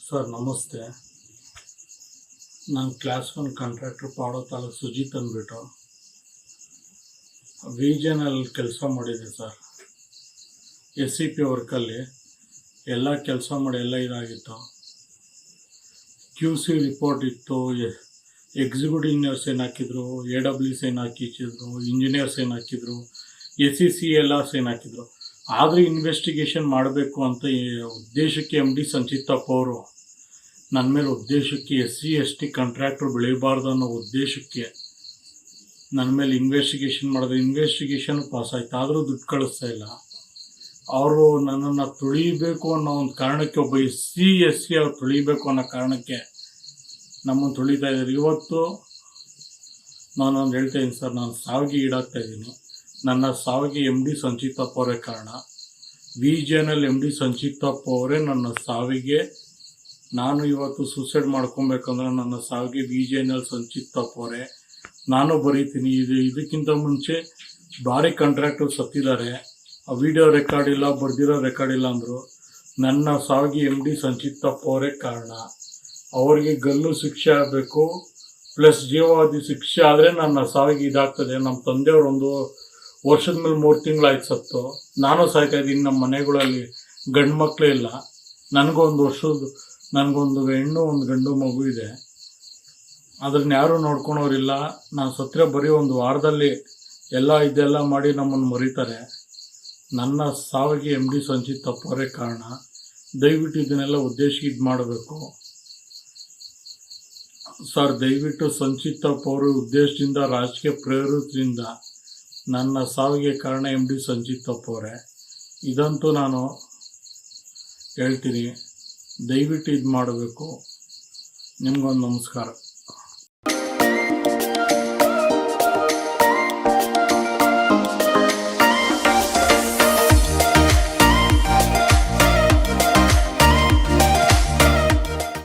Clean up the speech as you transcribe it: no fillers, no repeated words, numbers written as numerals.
Sir ನಮಸ್ತೆ. ನಾನು class 1 contractor ಪಾಡೋ taluk Sujit ಅಂದ್ಬಿಟ್ಟು ವಿಜನಲ್ಲಿ ಕೆಲಸ ಮಾಡಿದೆ ಸರ್. SCP ವರ್ಕಲ್ಲಿ ಎಲ್ಲ ಕೆಲಸ ಮಾಡಿ ಎಲ್ಲ ಇದಾಗಿತ್ತು. QC ರಿಪೋರ್ಟ್ ಇತ್ತು, ಎಕ್ಸಿಕ್ಯೂಟಿವ್ ಇಂಜಿನಿಯರ್ ಸೈನ್ ಹಾಕಿದ್ರು, AW ಸೈನ್ ಹಾಕಿದ್ರು, ಇಂಜಿನಿಯರ್ ಸೈನ್ ಹಾಕಿದ್ರು, SEC ಎಲ್ಲ ಸೈನ್ ಹಾಕಿದ್ರು. ಆದರೆ ಇನ್ವೆಸ್ಟಿಗೇಷನ್ ಮಾಡಬೇಕು ಅಂತ ಉದ್ದೇಶಕ್ಕೆ MD ಸಂಚಿತಪ್ಪ ಅವರು ನನ್ನ ಮೇಲೆ ಉದ್ದೇಶಕ್ಕೆ SC ST ಕಾಂಟ್ರಾಕ್ಟರ್ ಬೆಳೀಬಾರ್ದು ಅನ್ನೋ ಉದ್ದೇಶಕ್ಕೆ ನನ್ನ ಮೇಲೆ ಇನ್ವೆಸ್ಟಿಗೇಷನ್ ಮಾಡಿದ್ರೆ ಇನ್ವೆಸ್ಟಿಗೇಷನ್ ಪಾಸ್ ಆಯ್ತು. ಆದರೂ ದುಡ್ಡು ಕಳಿಸ್ತಾ ಇಲ್ಲ. ಅವರು ನನ್ನನ್ನು ತುಳಿಬೇಕು ಅನ್ನೋ ಒಂದು ಕಾರಣಕ್ಕೆ, ಒಬ್ಬ SC SC ಅವ್ರು ತುಳಿಬೇಕು ಅನ್ನೋ ಕಾರಣಕ್ಕೆ ನಮ್ಮನ್ನು ತುಳಿತಾ ಇದ್ದಾರೆ. ಇವತ್ತು ನಾನೊಂದು ಹೇಳ್ತಾ ಇದ್ದೀನಿ ಸರ್, ನಾನು ಸಾವಿಗೆ ಈಡಾಗ್ತಾ ಇದ್ದೀನಿ. ನನ್ನ ಸಾವಿಗೆ MD ಸಂಚಿತಪ್ಪ ಅವರೇ ಕಾರಣ. ವಿಜನಲ್ಲಿ MD ಸಂಚಿತಪ್ಪ ಅವರೇ ನನ್ನ ಸಾವಿಗೆ. ನಾನು ಇವತ್ತು ಸೂಸೈಡ್ ಮಾಡ್ಕೊಬೇಕಂದ್ರೆ ನನ್ನ ಸಾವಿಗೆ ವಿಜನಲ್ಲಿ ಸಂಚಿತಪ್ಪ ಅವರೇ. ನಾನು ಬರೀತೀನಿ. ಇದಕ್ಕಿಂತ ಮುಂಚೆ ಭಾರಿ ಕಾಂಟ್ರಾಕ್ಟರ್ ಸತ್ತಿದ್ದಾರೆ. ಆ ವಿಡಿಯೋ ರೆಕಾರ್ಡ್ ಇಲ್ಲ, ಬರ್ದಿರೋ ರೆಕಾರ್ಡ್ ಇಲ್ಲ ಅಂದರು. ನನ್ನ ಸಾವಿಗೆ MD ಸಂಚಿತಪ್ಪ ಅವರೇ ಕಾರಣ. ಅವರಿಗೆ ಗಲ್ಲು ಶಿಕ್ಷೆ ಆಗಬೇಕು, ಪ್ಲಸ್ ಜೀವಾವಧಿ ಶಿಕ್ಷೆ ಆದರೆ ನನ್ನ ಸಾವಿಗೆ ಇದಾಗ್ತದೆ. ನಮ್ಮ ತಂದೆಯವರು 1 ವರ್ಷದ ಮೇಲೆ 3 ತಿಂಗಳಾಯ್ತು ಸತ್ತು. ನಾನು ಸಾಯ್ತಾ ಇದ್ದೀನಿ. ನಮ್ಮ ಮನೆಗಳಲ್ಲಿ ಗಂಡು ಮಕ್ಕಳೇ ಇಲ್ಲ. ನನಗೊಂದು ಹೆಣ್ಣು 1 ಗಂಡು ಮಗು ಇದೆ. ಅದನ್ನ ಯಾರೂ ನೋಡ್ಕೊಳೋರಿಲ್ಲ. ನಾನು ಸತ್ತರೆ ಬರೀ 1 ವಾರದಲ್ಲಿ ಇದೆಲ್ಲ ಮಾಡಿ ನಮ್ಮನ್ನು ಮರೀತಾರೆ. ನನ್ನ ಸಾವಿಗೆ MD ಸಂಚಿತಪ್ಪ ಅವರೇ ಕಾರಣ. ದಯವಿಟ್ಟು ಇದನ್ನೆಲ್ಲ ಉದ್ದೇಶ ಇದು ಮಾಡಬೇಕು ಸರ್. ದಯವಿಟ್ಟು ಸಂಚಿತಪ್ಪ ಅವರು ಉದ್ದೇಶದಿಂದ, ರಾಜಕೀಯ ಪ್ರೇರಿತರಿಂದ ನನ್ನ ಸಾವಿಗೆ ಕಾರಣ MD ಸಂಚಿತಪ್ಪ ಅವರೇ. ಇದಂತೂ ನಾನು ಹೇಳ್ತೀನಿ. ದಯವಿಟ್ಟು ಇದು ಮಾಡಬೇಕು. ನಿಮಗೊಂದು ನಮಸ್ಕಾರ.